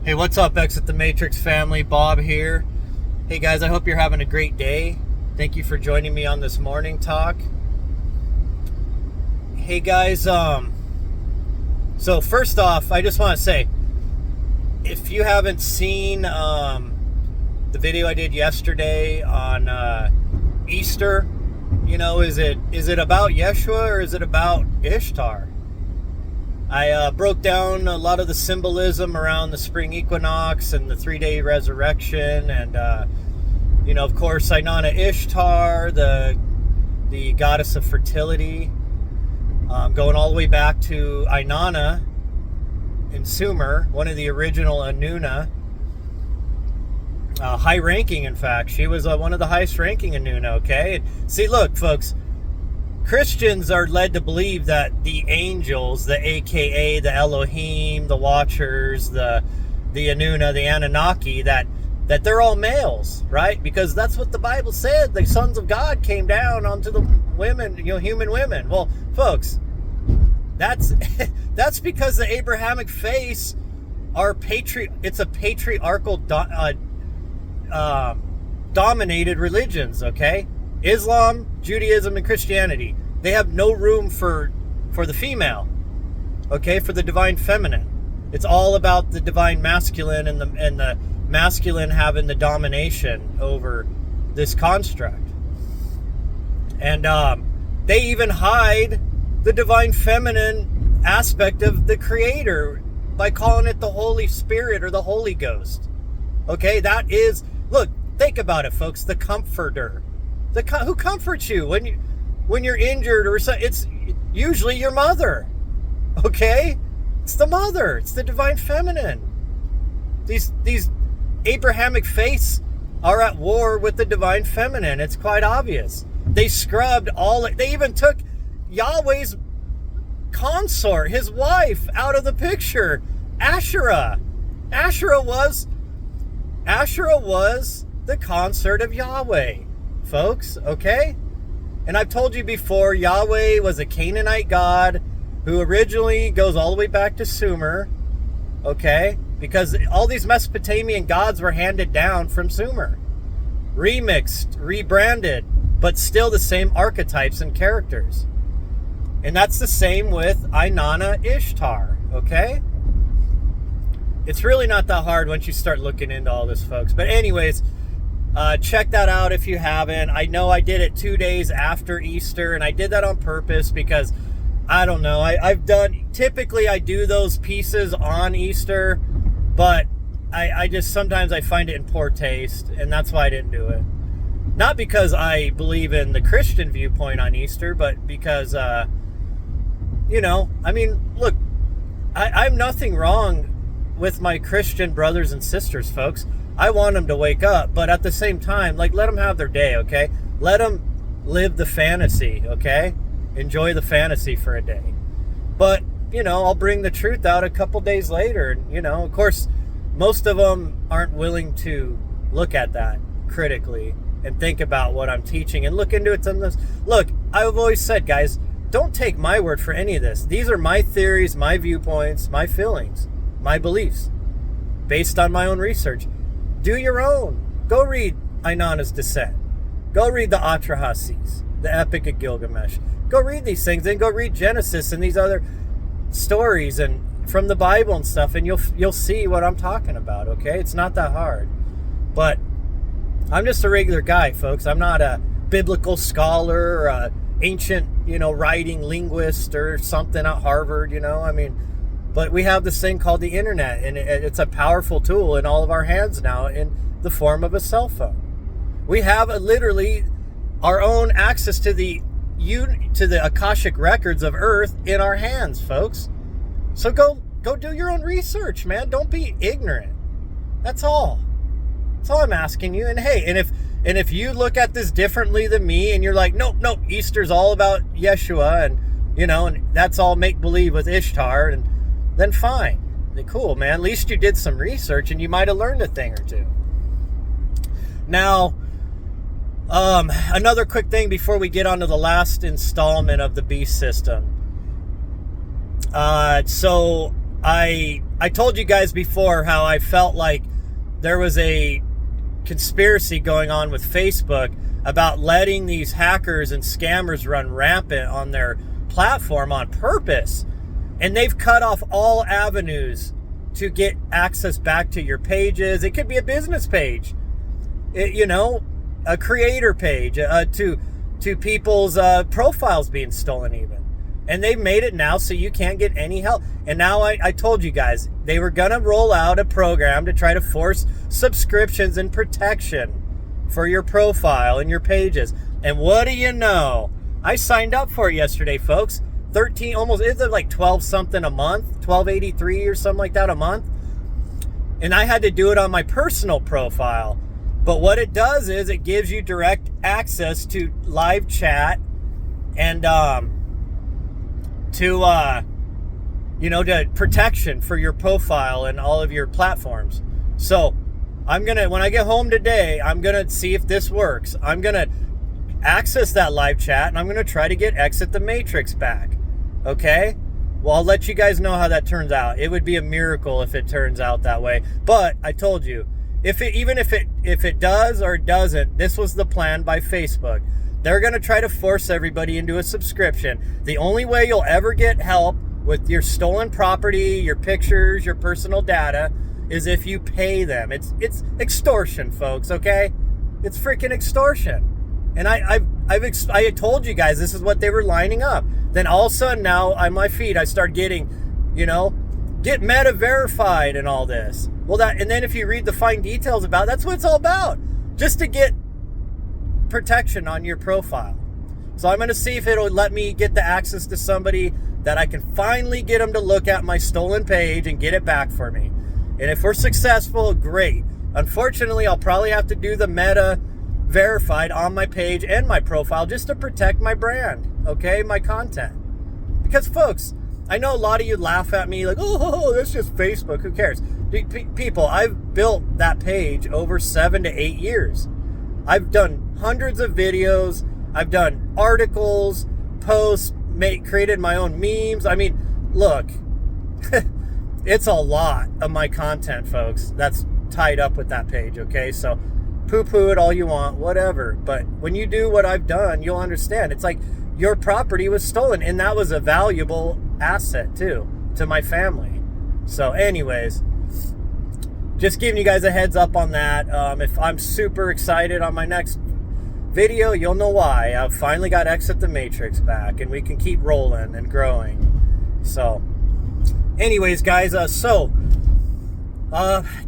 Hey, what's up, Exit the Matrix family? Bob here. Hey guys, I hope you're having a great day. Thank you for joining me on this morning talk. Hey guys, so first off, I just want to say, if you haven't seen the video I did yesterday on Easter, is it about Yeshua or is it about Ishtar? I broke down a lot of the symbolism around the spring equinox and the 3-day resurrection, and of course, Inanna Ishtar, the goddess of fertility, going all the way back to Inanna in Sumer, one of the original Anuna, high-ranking. In fact, she was one of the highest-ranking Anuna. Okay, and see, look, folks. Christians are led to believe that the angels, the AKA, the Elohim, the Watchers, the Anuna, the Anunnaki, that they're all males, right? Because that's what the Bible said. The sons of God came down onto the women, human women. Well, folks, that's because the Abrahamic faith it's a patriarchal dominated religions, okay? Islam, Judaism, and Christianity, they have no room for the female, okay, for the divine feminine. It's all about the divine masculine and the masculine having the domination over this construct. And they even hide the divine feminine aspect of the Creator by calling it the Holy Spirit or the Holy Ghost. Okay, that is, look, think about it, folks, the Comforter. Who comforts you when you're injured, or so? It's usually your mother. Okay, it's the mother. It's the divine feminine. These Abrahamic faiths are at war with the divine feminine. It's quite obvious. They scrubbed all. They even took Yahweh's consort, his wife, out of the picture. Asherah. Asherah was the consort of Yahweh, folks, okay? And I've told you before, Yahweh was a Canaanite god who originally goes all the way back to Sumer, okay? Because all these Mesopotamian gods were handed down from Sumer. Remixed, rebranded, but still the same archetypes and characters. And that's the same with Inanna Ishtar, okay? It's really not that hard once you start looking into all this, folks. But anyways, check that out if you haven't. I know I did it 2 days after Easter, and I did that on purpose because, I don't know, typically I do those pieces on Easter, but I just, sometimes I find it in poor taste, and that's why I didn't do it. Not because I believe in the Christian viewpoint on Easter, but because, look, I'm nothing wrong with my Christian brothers and sisters, folks. I want them to wake up, but at the same time, let them have their day, okay? Let them live the fantasy, okay? Enjoy the fantasy for a day. But, I'll bring the truth out a couple days later. And, of course, most of them aren't willing to look at that critically and think about what I'm teaching and look into it. Look, I've always said, guys, don't take my word for any of this. These are my theories, my viewpoints, my feelings, my beliefs, based on my own research. Do your own. Go read Inanna's Descent. Go read the Atrahasis, the Epic of Gilgamesh. Go read these things, and go read Genesis and these other stories and from the Bible and stuff, and you'll see what I'm talking about, okay? It's not that hard. But I'm just a regular guy, folks. I'm not a biblical scholar or a ancient, writing linguist or something at Harvard, But we have this thing called the internet, and it's a powerful tool in all of our hands now in the form of a cell phone. We have literally our own access to the Akashic records of Earth in our hands, folks. So go do your own research, man. Don't be ignorant. That's all. That's all I'm asking you. And hey, and if you look at this differently than me, and you're like, nope, Easter's all about Yeshua, and and that's all make believe with Ishtar, and then fine. Cool, man. At least you did some research and you might have learned a thing or two. Now, another quick thing before we get on to the last installment of the beast system. So I told you guys before how I felt like there was a conspiracy going on with Facebook about letting these hackers and scammers run rampant on their platform on purpose. And they've cut off all avenues to get access back to your pages. It could be a business page, a creator page, to people's profiles being stolen even. And they've made it now so you can't get any help. And now I told you guys, they were going to roll out a program to try to force subscriptions and protection for your profile and your pages. And what do you know? I signed up for it yesterday, folks. 13, almost, it's like 12 something a month, 1283 or something like that a month. And I had to do it on my personal profile. But what it does is it gives you direct access to live chat and to protection for your profile and all of your platforms. So when I get home today, I'm gonna see if this works. I'm gonna access that live chat and I'm gonna try to get Exit the Matrix back. Okay? Well, I'll let you guys know how that turns out. It would be a miracle if it turns out that way. But I told you, if it does or it doesn't, this was the plan by Facebook. They're going to try to force everybody into a subscription. The only way you'll ever get help with your stolen property, your pictures, your personal data, is if you pay them. It's extortion, folks, okay? It's freaking extortion. And I had told you guys this is what they were lining up. Then all of a sudden now on my feed I start getting, get Meta verified and all this. Well, and then if you read the fine details about it, that's what it's all about. Just to get protection on your profile. So I'm going to see if it'll let me get the access to somebody that I can finally get them to look at my stolen page and get it back for me. And if we're successful, great. Unfortunately, I'll probably have to do the Meta verified on my page and my profile just to protect my brand, okay, my content. Because folks, I know a lot of you laugh at me like, oh, that's just Facebook, who cares? People, I've built that page over 7 to 8 years. I've done hundreds of videos. I've done articles, posts, created my own memes. I mean, look, it's a lot of my content, folks, that's tied up with that page, okay? So poo-poo it all you want, whatever. But when you do what I've done, you'll understand. It's like your property was stolen, and that was a valuable asset, too, to my family. So anyways, just giving you guys a heads up on that. If I'm super excited on my next video, you'll know why. I've finally got Exit the Matrix back, and we can keep rolling and growing. So, anyways, guys,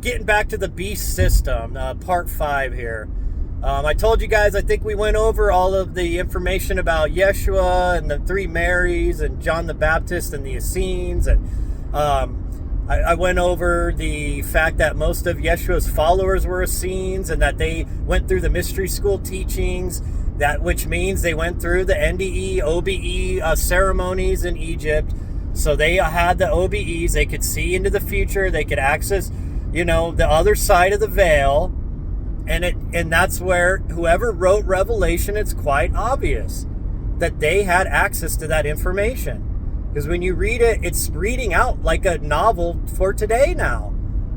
getting back to the beast system, part 5 here. I told you guys, I think we went over all of the information about Yeshua and the 3 Marys and John the Baptist and the Essenes, and I went over the fact that most of Yeshua's followers were Essenes and that they went through the mystery school teachings, which means they went through the NDE, OBE ceremonies in Egypt. So they had the OBEs, they could see into the future, they could access, the other side of the veil. And that's where whoever wrote Revelation, it's quite obvious that they had access to that information. Because when you read it, it's reading out like a novel for today now,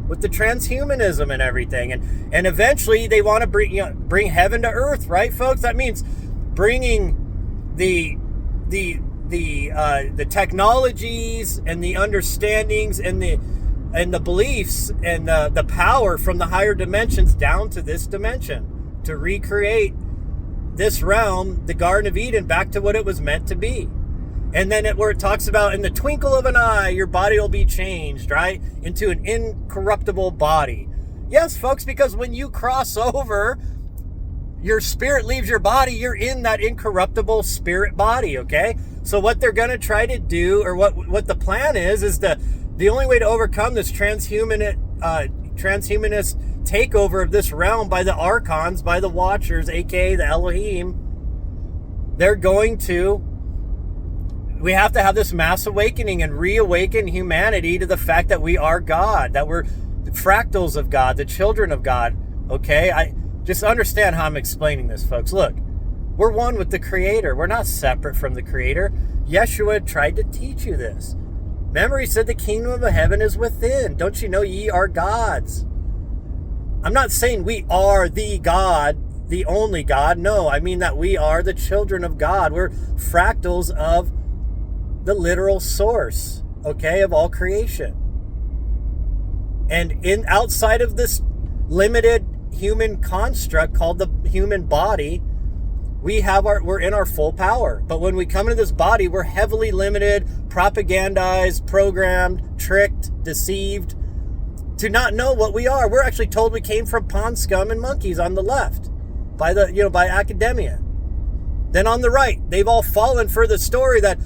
with the transhumanism and everything. And eventually they want to bring heaven to earth, right, folks? That means bringing the technologies and the understandings and the beliefs and the power from the higher dimensions down to this dimension to recreate this realm, the Garden of Eden, back to what it was meant to be. And then where it talks about in the twinkle of an eye, your body will be changed, right? Into an incorruptible body. Yes, folks, because when you cross over, your spirit leaves your body, you're in that incorruptible spirit body, okay? So what they're going to try to do, or what the plan is the only way to overcome this transhumanist takeover of this realm by the Archons, by the Watchers, aka the Elohim, we have to have this mass awakening and reawaken humanity to the fact that we are God, that we're the fractals of God, the children of God, okay? I just understand how I'm explaining this, folks. Look, we're one with the Creator. We're not separate from the Creator. Yeshua tried to teach you this. Remember, he said the kingdom of heaven is within. Don't you know ye are gods? I'm not saying we are the God, the only God. No, I mean that we are the children of God. We're fractals of the literal source, okay, of all creation. And outside of this limited human construct called the human body, we're in our full power. But when we come into this body, we're heavily limited, propagandized, programmed, tricked, deceived to not know what we are. We're actually told we came from pond scum and monkeys on the left by academia. Then on the right, they've all fallen for the story that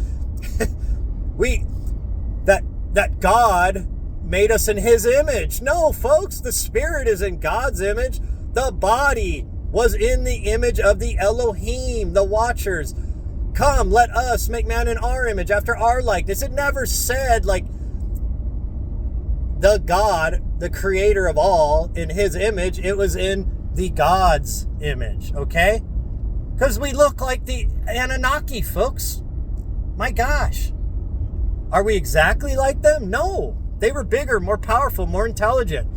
that God made us in his image. No, folks, the spirit is in God's image. The body was in the image of the Elohim, the watchers. Come, let us make man in our image, after our likeness. It never said, like, the God, the creator of all, in his image. It was in the God's image, okay? Because we look like the Anunnaki, folks. My gosh. Are we exactly like them? No. They were bigger, more powerful, more intelligent.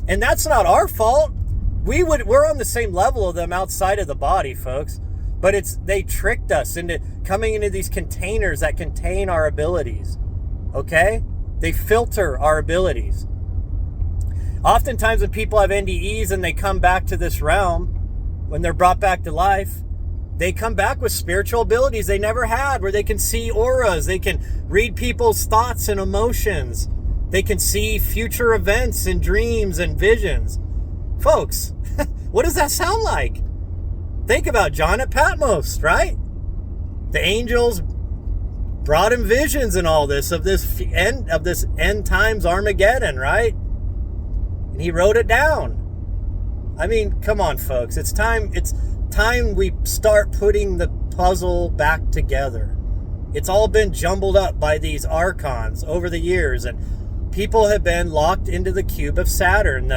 And that's not our fault. We're on the same level of them outside of the body, folks. But they tricked us into coming into these containers that contain our abilities. Okay? They filter our abilities. Oftentimes when people have NDEs and they come back to this realm, when they're brought back to life, they come back with spiritual abilities they never had, where they can see auras, they can read people's thoughts and emotions, they can see future events and dreams and visions. Folks, what does that sound like? Think about John at Patmos, right? The angels brought him visions and all this of this end times Armageddon, right? And he wrote it down. I mean, come on, folks. It's time we start putting the puzzle back together. It's all been jumbled up by these archons over the years, and people have been locked into the cube of Saturn,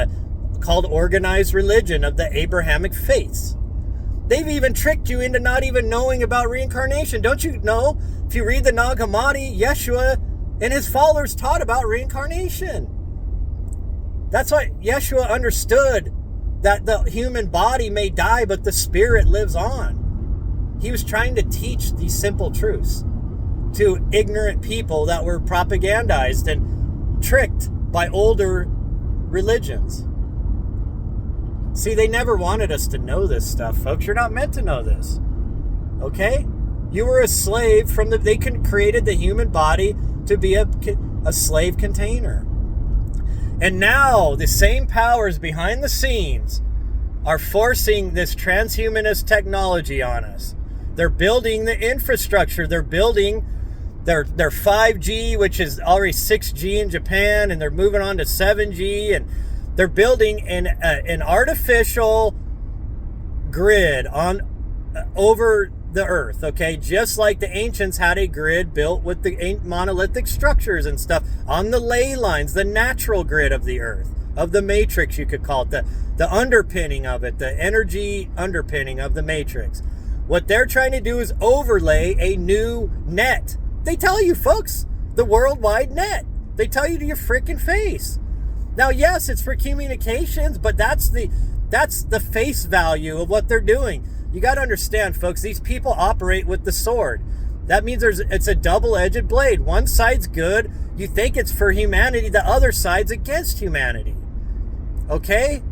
called organized religion of the Abrahamic faiths. They've even tricked you into not even knowing about reincarnation. Don't you know? If you read the Nag Hammadi, Yeshua and his followers taught about reincarnation. That's why Yeshua understood that the human body may die, but the spirit lives on. He was trying to teach these simple truths to ignorant people that were propagandized and tricked by older religions. See, they never wanted us to know this stuff, folks. You're not meant to know this. Okay? You were a slave they created the human body to be a slave container. And now the same powers behind the scenes are forcing this transhumanist technology on us. They're building the infrastructure. They're building their 5G, which is already 6G in Japan, and they're moving on to 7G, and they're building an artificial grid over the earth, okay? Just like the ancients had a grid built with the monolithic structures and stuff on the ley lines, the natural grid of the earth, of the matrix, you could call it, the underpinning of it, the energy underpinning of the matrix. What they're trying to do is overlay a new net. They tell you, folks, the worldwide net. They tell you to your freaking face. Now, yes, it's for communications, but that's the face value of what they're doing. You got to understand, folks, these people operate with the sword. That means it's a double-edged blade. One side's good. You think it's for humanity. The other side's against humanity. Okay?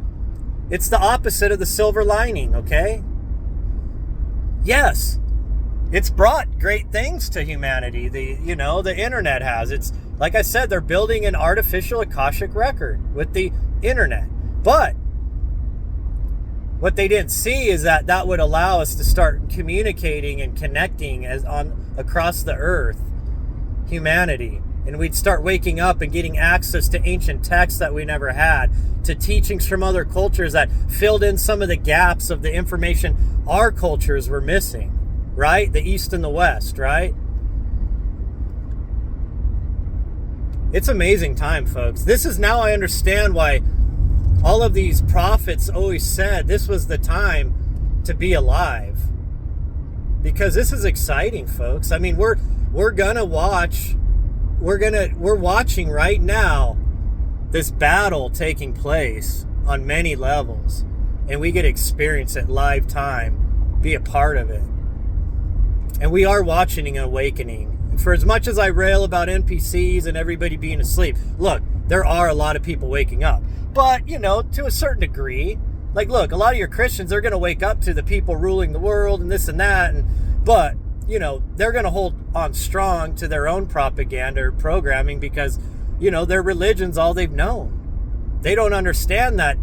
It's the opposite of the silver lining, okay? Yes, it's brought great things to humanity. The internet has. It's, like I said, they're building an artificial Akashic record with the internet. But what they didn't see is that would allow us to start communicating and connecting across the earth, humanity. And we'd start waking up and getting access to ancient texts that we never had, to teachings from other cultures that filled in some of the gaps of the information our cultures were missing, right? The East and the West, right? It's amazing time, folks. This is now I understand why all of these prophets always said this was the time to be alive. Because this is exciting, folks. I mean, we're gonna watch we're watching right now this battle taking place on many levels, and we get to experience it live time, be a part of it. And we are watching an awakening. For as much as I rail about NPCs and everybody being asleep, look, there are a lot of people waking up. But, to a certain degree, like, look, a lot of your Christians, they're going to wake up to the people ruling the world and this and that. But, they're going to hold on strong to their own propaganda or programming because, their religion's all they've known. They don't understand that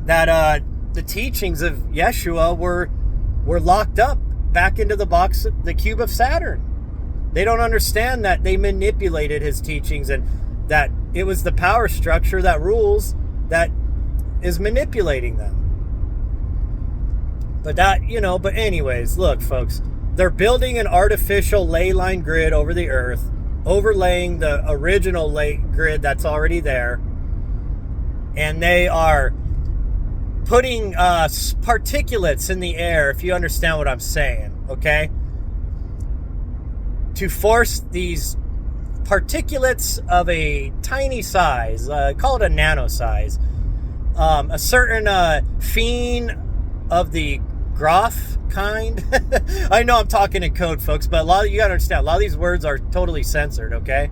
the teachings of Yeshua were locked up back into the cube of Saturn. They don't understand that they manipulated his teachings and that it was the power structure that rules that is manipulating them. But but anyways, look, folks, they're building an artificial ley line grid over the earth, overlaying the original grid that's already there. And they are putting particulates in the air, if you understand what I'm saying, okay? To force these particulates of a tiny size, call it a nano size, a certain phene of the graph kind. I know I'm talking in code, folks, but you gotta understand, a lot of these words are totally censored, okay?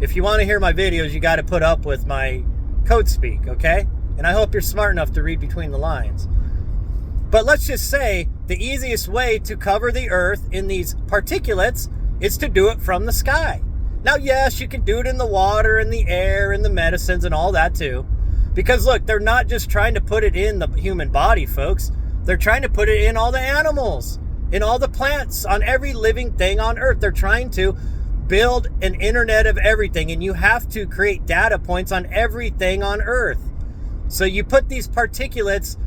If you want to hear my videos, you got to put up with my code speak, okay? And I hope you're smart enough to read between the lines. But let's just say the easiest way to cover the earth in these particulates is to do it from the sky. Now, yes, you can do it in the water and the air and the medicines and all that too. Because look, they're not just trying to put it in the human body, folks. They're trying to put it in all the animals, in all the plants, on every living thing on earth. They're trying to build an internet of everything, and you have to create data points on everything on earth. So you put these particulates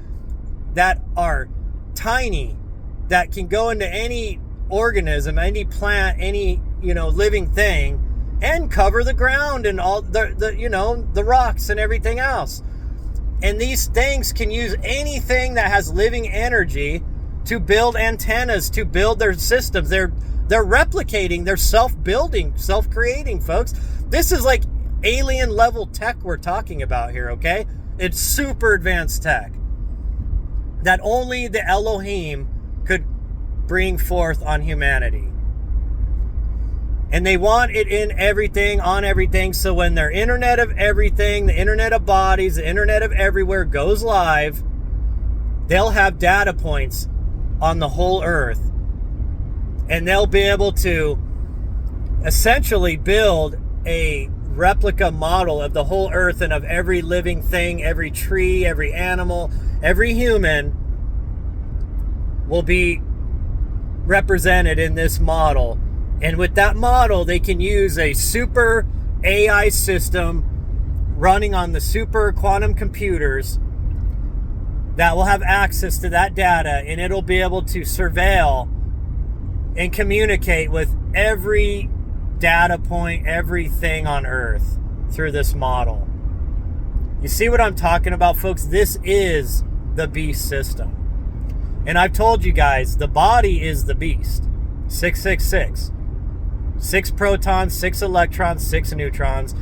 that are tiny, that can go into any organism, any plant, any, living thing, and cover the ground and all the rocks and everything else. And these things can use anything that has living energy to build antennas, to build their systems. They're replicating, they're self-building, self-creating, folks. This is like alien level tech we're talking about here, okay? It's super advanced tech that only the Elohim could bring forth on humanity. And they want it in everything, on everything. So when their internet of everything, the internet of bodies, the internet of everywhere goes live, they'll have data points on the whole earth. And they'll be able to essentially build a replica model of the whole earth and of every living thing, every tree, every animal, every human will be represented in this model. And with that model, they can use a super AI system running on the super quantum computers that will have access to that data, and it'll be able to surveil and communicate with every data point, everything on Earth through this model. You see what I'm talking about, folks? This is the beast system. And I've told you guys, the body is the beast. 666. 6 protons, 6 electrons, 6 neutrons.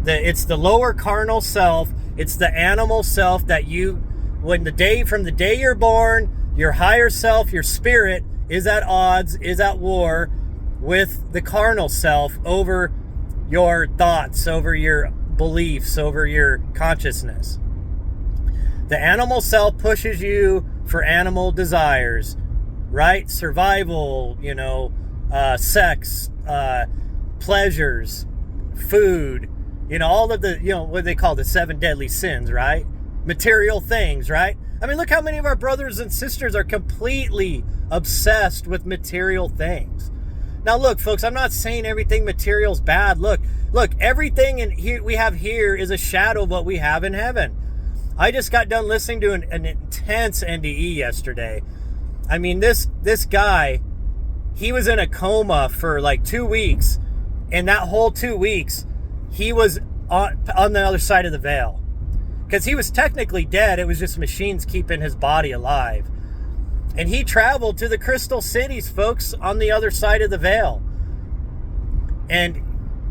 It's the lower carnal self. It's the animal self that from the day you're born, your higher self, your spirit, is at odds, is at war with the carnal self over your thoughts, over your beliefs, over your consciousness. The animal self pushes you for animal desires, right? Survival, sex, pleasures, food, all of the, what they call the 7 deadly sins, right? Material things, right? I mean, look how many of our brothers and sisters are completely obsessed with material things. Now, look, folks, I'm not saying everything material is bad. Look, everything in here we have here is a shadow of what we have in heaven. I just got done listening to an intense NDE yesterday. I mean, this guy, he was in a coma for like 2 weeks, and that whole 2 weeks, he was on the other side of the veil. Because he was technically dead. It was just machines keeping his body alive. And he traveled to the crystal cities, folks, on the other side of the veil. And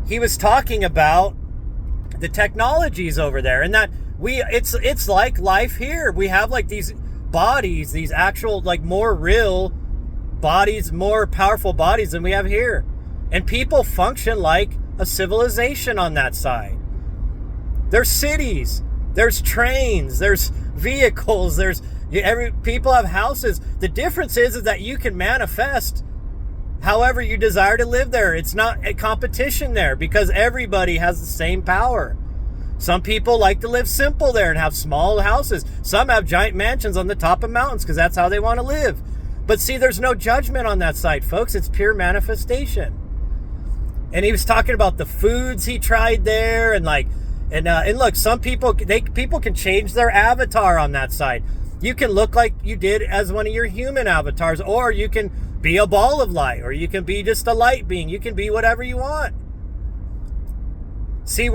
he was talking about the technologies over there, and that it's like life here. We have like these bodies, these actual like more real bodies, more powerful bodies than we have here. And people function like a civilization on that side. There's cities, there's trains, there's vehicles, people have houses. The difference is that you can manifest however you desire to live there. It's not a competition there because everybody has the same power. Some people like to live simple there and have small houses. Some have giant mansions on the top of mountains because that's how they want to live. But see, there's no judgment on that side, folks. It's pure manifestation. And he was talking about the foods he tried there, and look, some people can change their avatar on that side. You can look like you did as one of your human avatars, or you can be a ball of light, or you can be just a light being. You can be whatever you want. See,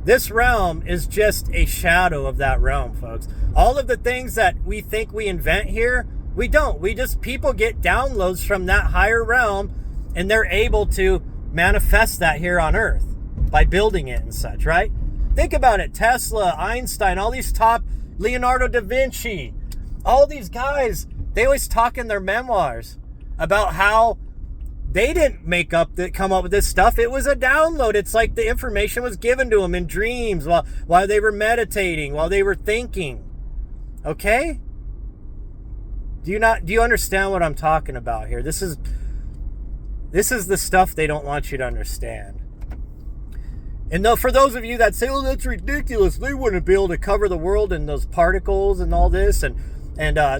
this realm is just a shadow of that realm, folks. All of the things that we think we invent here, we don't. People get downloads from that higher realm, and they're able to manifest that here on Earth by building it and such, right? Think about it. Tesla, Einstein, all these top, Leonardo da Vinci, all these guys, they always talk in their memoirs about how they didn't come up with this stuff. It was a download. It's like the information was given to them in dreams while they were meditating, while they were thinking. Okay? Do you understand what I'm talking about here? This is the stuff they don't want you to understand. And though for those of you that say, "Oh, that's ridiculous. They wouldn't be able to cover the world in those particles and all this, and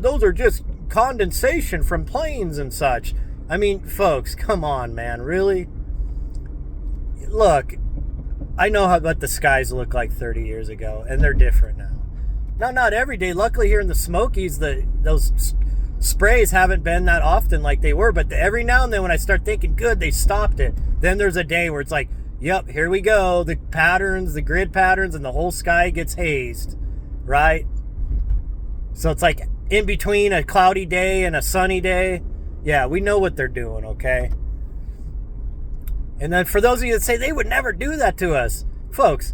those are just condensation from planes and such." I mean, folks, come on, man, really? Look, I know what the skies looked like 30 years ago, and they're different now. Not every day. Luckily, here in the Smokies, those sprays haven't been that often like they were, but every now and then when I start thinking, good, they stopped it, then there's a day where it's like, yep, here we go, the grid patterns, and the whole sky gets hazed, right? So it's like in between a cloudy day and a sunny day. Yeah, we know what they're doing, okay? And then for those of you that say they would never do that to us, folks,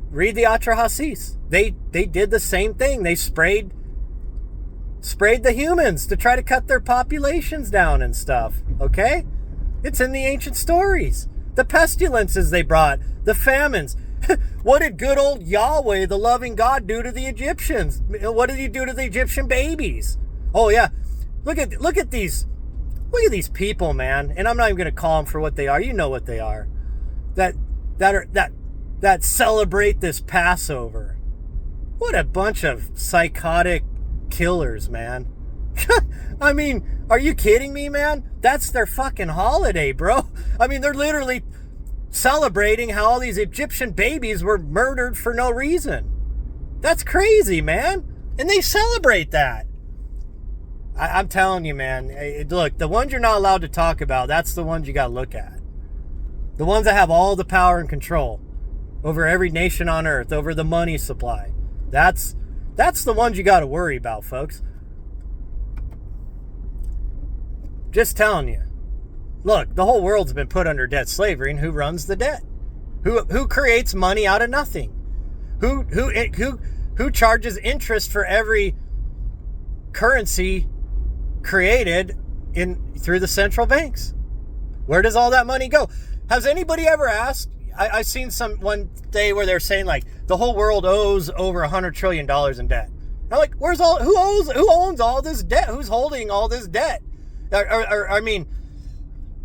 read the Atrahasis. They did the same thing. They sprayed the humans to try to cut their populations down and stuff, okay? It's in the ancient stories. The pestilences they brought, the famines. What did good old Yahweh, the loving God, do to the Egyptians? What did he do to the Egyptian babies? Oh yeah, look at these people, man. And I'm not even going to call them for what they are. You know what they are. That celebrate this Passover. What a bunch of psychotic killers, man. I mean, are you kidding me, man? That's their fucking holiday, bro. I mean, they're literally celebrating how all these Egyptian babies were murdered for no reason. That's crazy, man. And they celebrate that. I'm telling you, man. Look, the ones you're not allowed to talk about, that's the ones you got to look at. The ones that have all the power and control over every nation on earth, over the money supply. That's the ones you got to worry about, folks. Just telling you. Look, the whole world's been put under debt slavery, and who runs the debt? Who creates money out of nothing? Who charges interest for every currency created through the central banks? Where does all that money go? Has anybody ever asked? I seen one day where they're saying like the whole world owes over $100 trillion in debt. I'm like, who owns all this debt? Who's holding all this debt? I mean,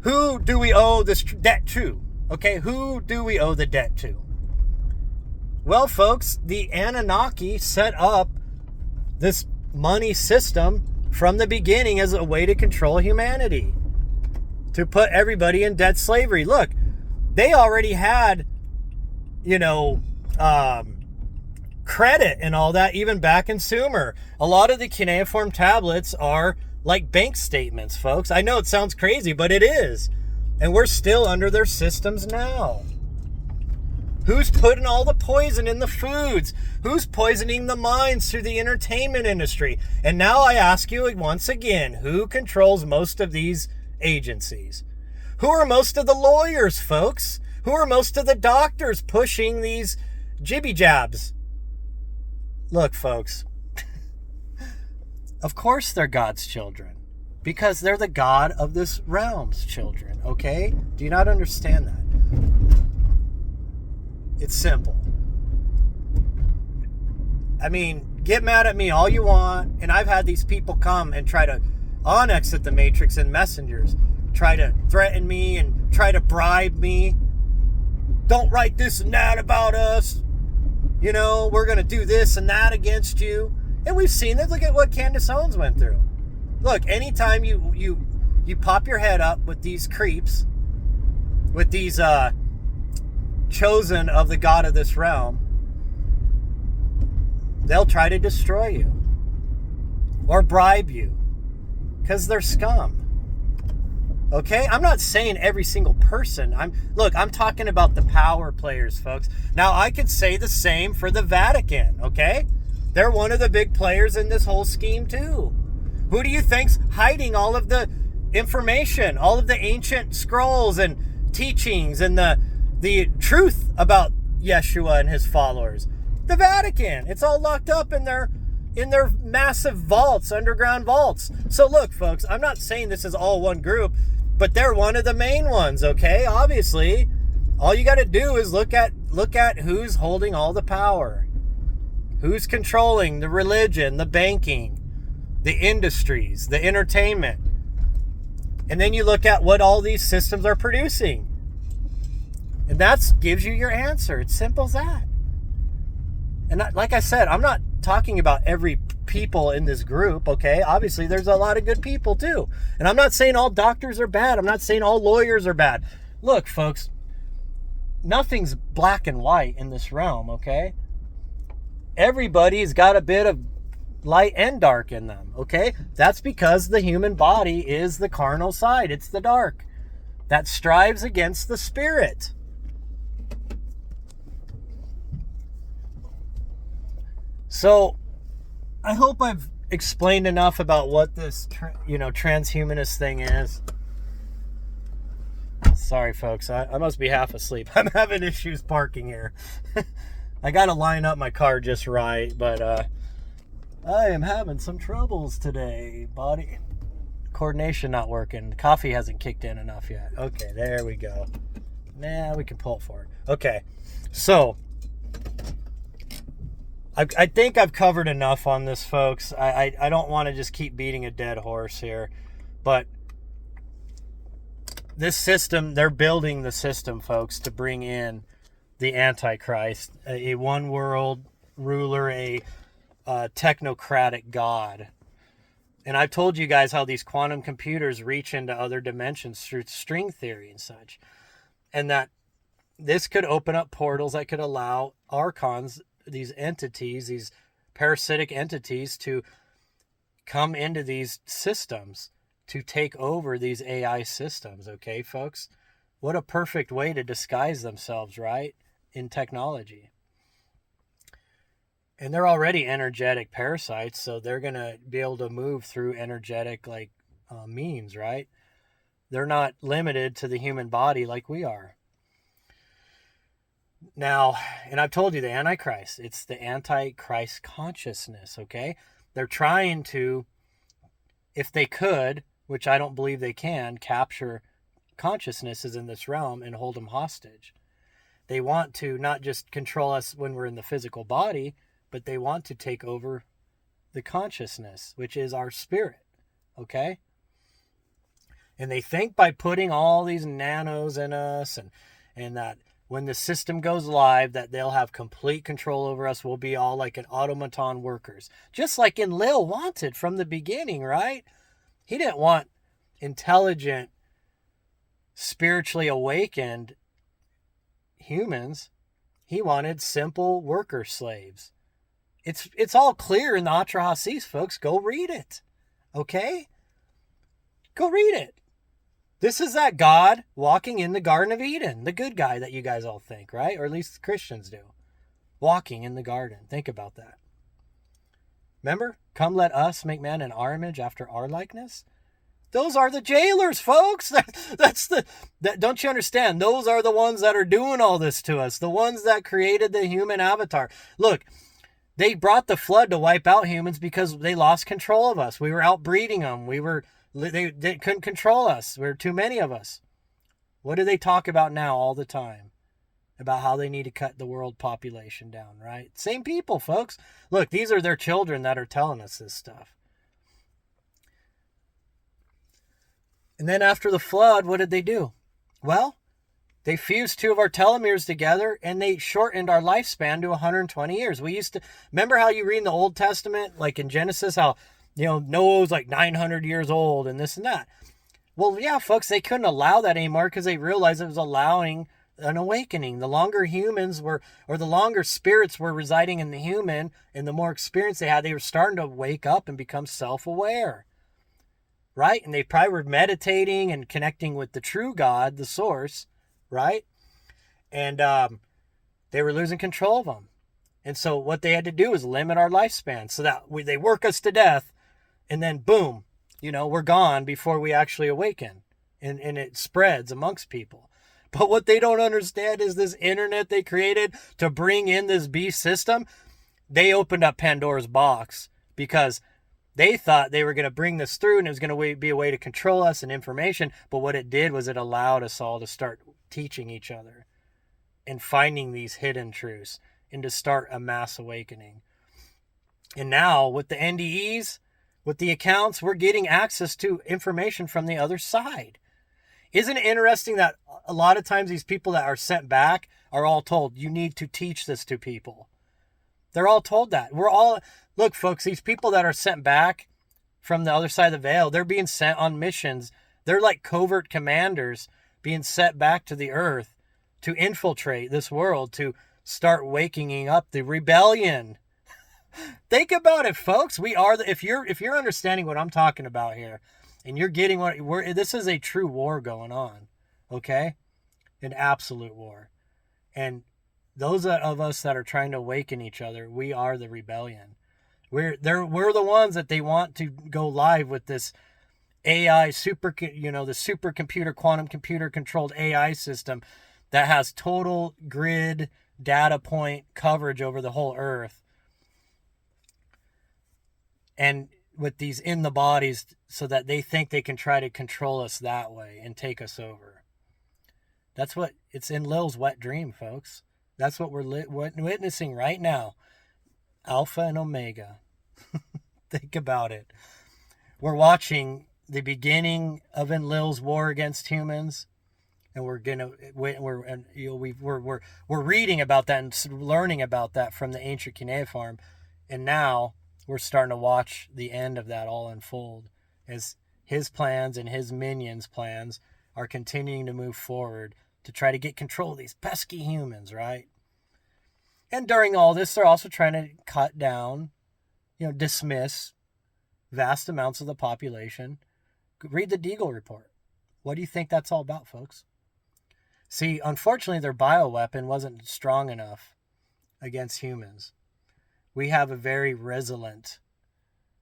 who do we owe this debt to? Okay, who do we owe the debt to? Well, folks, the Anunnaki set up this money system from the beginning as a way to control humanity, to put everybody in debt slavery. Look, they already had, credit and all that even back in Sumer. A lot of the cuneiform tablets are like bank statements, folks. I know it sounds crazy, but it is. And we're still under their systems now. Who's putting all the poison in the foods? Who's poisoning the minds through the entertainment industry? And now I ask you once again, who controls most of these agencies? Who are most of the lawyers, folks? Who are most of the doctors pushing these jibby jabs? Look, folks, of course they're God's children, because they're the God of this realm's children, okay? Do you not understand that? It's simple. I mean, get mad at me all you want, and I've had these people come and try to on-exit the Matrix and messengers, try to threaten me and try to bribe me. Don't write this and that about us. You know, we're going to do this and that against you. And we've seen it. Look at what Candace Owens went through. Look, anytime you pop your head up with these creeps, with these chosen of the God of this realm, they'll try to destroy you or bribe you because they're scum. Okay? I'm not saying every single person. I'm talking about the power players, folks. Now, I could say the same for the Vatican, okay? They're one of the big players in this whole scheme, too. Who do you think's hiding all of the information, all of the ancient scrolls and teachings and the truth about Yeshua and his followers? The Vatican. It's all locked up in their massive vaults, underground vaults. So look, folks, I'm not saying this is all one group, but they're one of the main ones, okay? Obviously, all you got to do is look at who's holding all the power. Who's controlling the religion, the banking, the industries, the entertainment. And then you look at what all these systems are producing. And that gives you your answer. It's simple as that. And like I said, I'm not talking about every people in this group, okay? Obviously, there's a lot of good people too. And I'm not saying all doctors are bad. I'm not saying all lawyers are bad. Look, folks, nothing's black and white in this realm, okay? Everybody's got a bit of light and dark in them, okay? That's because the human body is the carnal side. It's the dark that strives against the spirit. So, I hope I've explained enough about what this, transhumanist thing is. Sorry, folks. I must be half asleep. I'm having issues parking here. I got to line up my car just right, but I am having some troubles today. Body coordination not working. Coffee hasn't kicked in enough yet. Okay, there we go. Now we can pull it forward. Okay, so I think I've covered enough on this, folks. I don't want to just keep beating a dead horse here, but this system, they're building the system, folks, to bring in the Antichrist, a one world ruler, a technocratic God. And I've told you guys how these quantum computers reach into other dimensions through string theory and such, and that this could open up portals that could allow archons, these entities, these parasitic entities, to come into these systems to take over these AI systems. Okay, folks? What a perfect way to disguise themselves, right? In technology. And they're already energetic parasites, so they're going to be able to move through energetic means, right? They're not limited to the human body like we are. Now, and I've told you the Antichrist, it's the Antichrist consciousness, okay? They're trying to, if they could, which I don't believe they can, capture consciousnesses in this realm and hold them hostage. They want to not just control us when we're in the physical body, but they want to take over the consciousness, which is our spirit, okay? And they think by putting all these nanos in us and that when the system goes live, that they'll have complete control over us. We'll be all like an automaton workers. Just like in Lil wanted from the beginning, right? He didn't want intelligent, spiritually awakened humans. He wanted simple worker slaves. It's all clear in the Atra Hasis, folks. Go read it. Okay? Go read it. This is that God walking in the Garden of Eden, the good guy that you guys all think, right? Or at least Christians do. Walking in the garden. Think about that. Remember? Come let us make man in our image after our likeness. Those are the jailers, folks. Don't you understand? Those are the ones that are doing all this to us. The ones that created the human avatar. Look, they brought the flood to wipe out humans because they lost control of us. We were outbreeding them. They couldn't control us. There were too many of us. What do they talk about now all the time? About how they need to cut the world population down, right? Same people, folks. Look, these are their children that are telling us this stuff. And then after the flood, what did they do? Well, they fused two of our telomeres together and they shortened our lifespan to 120 years. We used to, remember how you read in the Old Testament, like in Genesis, how, Noah was like 900 years old and this and that. Well, yeah, folks, they couldn't allow that anymore because they realized it was allowing an awakening. The longer humans were, or the longer spirits were residing in the human and the more experience they had, they were starting to wake up and become self-aware. Right? And they probably were meditating and connecting with the true God, the source, right? And they were losing control of them. And so what they had to do was limit our lifespan so that they work us to death and then boom, we're gone before we actually awaken. And it spreads amongst people. But what they don't understand is this internet they created to bring in this beast system. They opened up Pandora's box because they thought they were going to bring this through and it was going to be a way to control us and information. But what it did was it allowed us all to start teaching each other and finding these hidden truths and to start a mass awakening. And now with the NDEs, with the accounts, we're getting access to information from the other side. Isn't it interesting that a lot of times these people that are sent back are all told, you need to teach this to people. They're all told that. Look, folks, these people that are sent back from the other side of the veil, they're being sent on missions. They're like covert commanders being sent back to the earth to infiltrate this world, to start waking up the rebellion. Think about it, folks. If you're understanding what I'm talking about here, and you're getting this is a true war going on, okay? An absolute war. And those of us that are trying to awaken each other, we are the rebellion. We're the ones that they want to go live with this AI the supercomputer, quantum computer controlled AI system that has total grid data point coverage over the whole earth. And with these in the bodies so that they think they can try to control us that way and take us over. That's what it's in Lil's wet dream, folks. That's what we're witnessing right now. Alpha and Omega. Think about it. We're watching the beginning of Enlil's war against humans, and we're reading about that and learning about that from the ancient cuneiform, and now we're starting to watch the end of that all unfold as his plans and his minions' plans are continuing to move forward to try to get control of these pesky humans, right? And during all this, they're also trying to cut down, dismiss vast amounts of the population. Read the Deagle report. What do you think that's all about, folks? See, unfortunately, their bioweapon wasn't strong enough against humans. We have a very resilient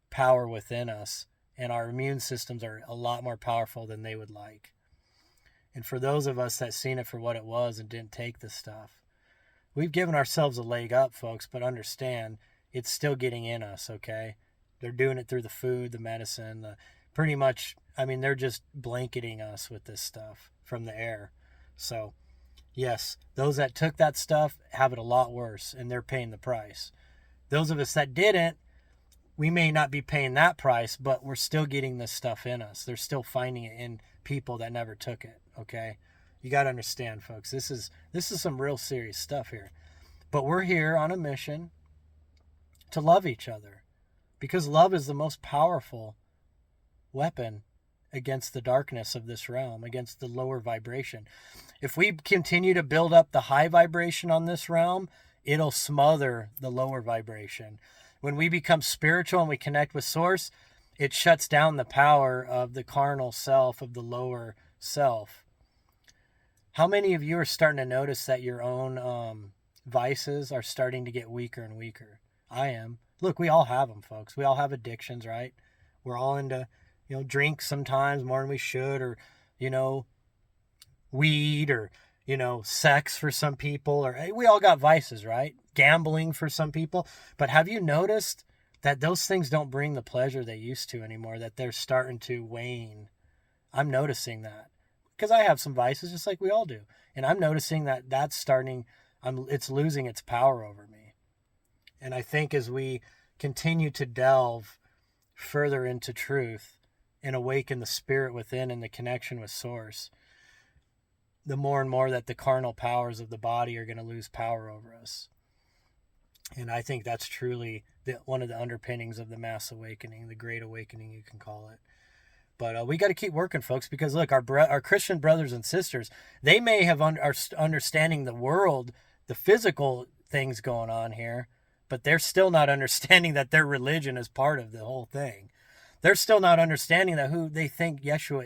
power within us, and our immune systems are a lot more powerful than they would like. And for those of us that seen it for what it was and didn't take the stuff, we've given ourselves a leg up, folks, but understand it's still getting in us, okay? They're doing it through the food, the medicine, pretty much, they're just blanketing us with this stuff from the air. So, yes, those that took that stuff have it a lot worse, and they're paying the price. Those of us that didn't, we may not be paying that price, but we're still getting this stuff in us. They're still finding it in people that never took it, okay? You got to understand, folks, this is some real serious stuff here. But we're here on a mission to love each other, because love is the most powerful weapon against the darkness of this realm, against the lower vibration. If we continue to build up the high vibration on this realm, it'll smother the lower vibration. When we become spiritual and we connect with Source, it shuts down the power of the carnal self, of the lower self. How many of you are starting to notice that your own vices are starting to get weaker and weaker? I am. Look, we all have them, folks. We all have addictions, right? We're all into, drink sometimes more than we should, or, weed, or, sex for some people, or hey, we all got vices, right? Gambling for some people. But have you noticed that those things don't bring the pleasure they used to anymore, that they're starting to wane? I'm noticing that because I have some vices just like we all do. And I'm noticing that that's starting, it's losing its power over me. And I think as we continue to delve further into truth and awaken the spirit within and the connection with source, the more and more that the carnal powers of the body are going to lose power over us. And I think that's truly one of the underpinnings of the mass awakening, the great awakening, you can call it. But we got to keep working, folks, because look, our Christian brothers and sisters, they may have are understanding the world, the physical things going on here, but they're still not understanding that their religion is part of the whole thing. They're still not understanding that who they think Yeshua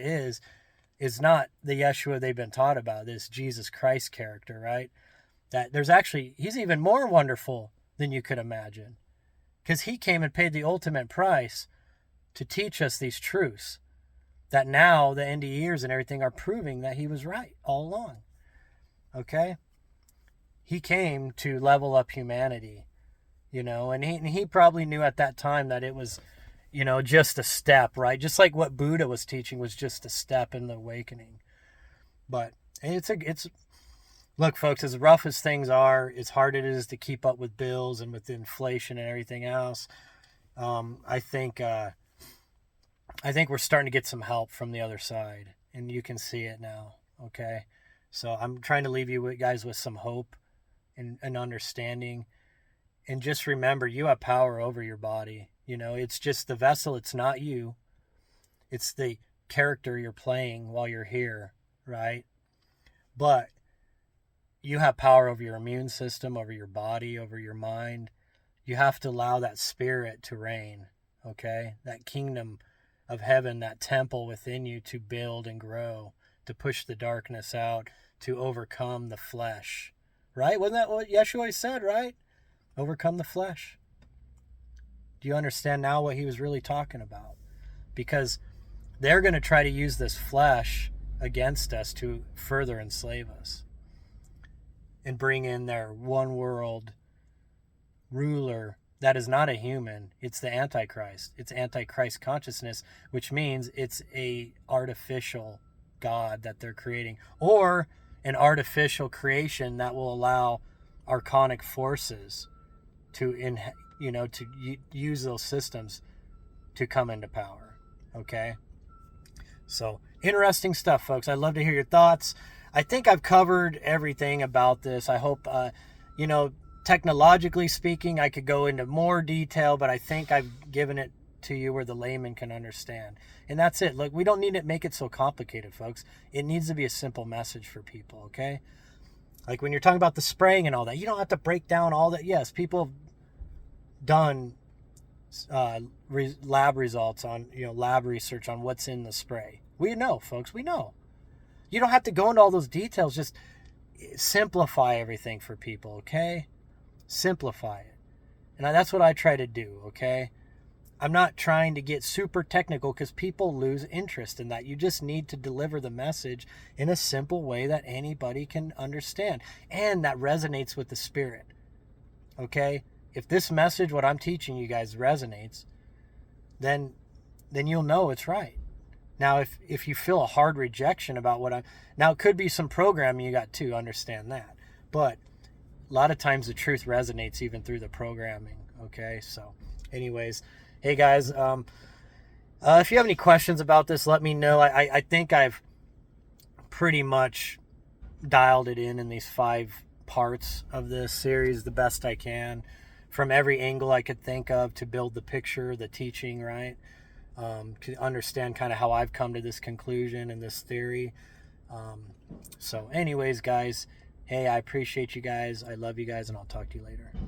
is not the Yeshua they've been taught about, this Jesus Christ character, right? That he's even more wonderful than you could imagine, because he came and paid the ultimate price to teach us these truths that now the end of years and everything are proving that he was right all along. Okay? He came to level up humanity, and he probably knew at that time that it was, just a step, right? Just like what Buddha was teaching was just a step in the awakening. But look, folks, as rough as things are, as hard it is to keep up with bills and with inflation and everything else, I think we're starting to get some help from the other side, and you can see it now, okay? So I'm trying to leave you guys with some hope and understanding. And just remember, you have power over your body. It's just the vessel. It's not you. It's the character you're playing while you're here, right? But you have power over your immune system, over your body, over your mind. You have to allow that spirit to reign, okay? That kingdom of heaven, that temple within you to build and grow, to push the darkness out, to overcome the flesh, right? Wasn't that what Yeshua said, right? Overcome the flesh. Do you understand now what he was really talking about? Because they're going to try to use this flesh against us to further enslave us and bring in their one world ruler that is not a human. It's the Antichrist. It's Antichrist consciousness, which means it's a artificial God that they're creating, or an artificial creation that will allow archonic forces to use those systems to come into power. Okay? So, interesting stuff, folks. I'd love to hear your thoughts. I think I've covered everything about this. I hope, technologically speaking, I could go into more detail, but I think I've given it to you where the layman can understand. And that's it. Look, we don't need to make it so complicated, folks. It needs to be a simple message for people, okay? Like when you're talking about the spraying and all that, you don't have to break down all that. Yes, people have done lab results on, lab research on what's in the spray. We know, folks, we know. You don't have to go into all those details. Just simplify everything for people, okay? Simplify it. And that's what I try to do, okay? I'm not trying to get super technical because people lose interest in that. You just need to deliver the message in a simple way that anybody can understand and that resonates with the spirit, okay? If this message, what I'm teaching you guys, resonates, then you'll know it's right. Now, if you feel a hard rejection about now it could be some programming you got too, understand that. But a lot of times the truth resonates even through the programming, okay? So anyways, hey guys, if you have any questions about this, let me know. I think I've pretty much dialed it in these 5 parts of this series the best I can, from every angle I could think of to build the picture, the teaching, right? To understand kind of how I've come to this conclusion and this theory. So anyways, guys, hey, I appreciate you guys. I love you guys, and I'll talk to you later.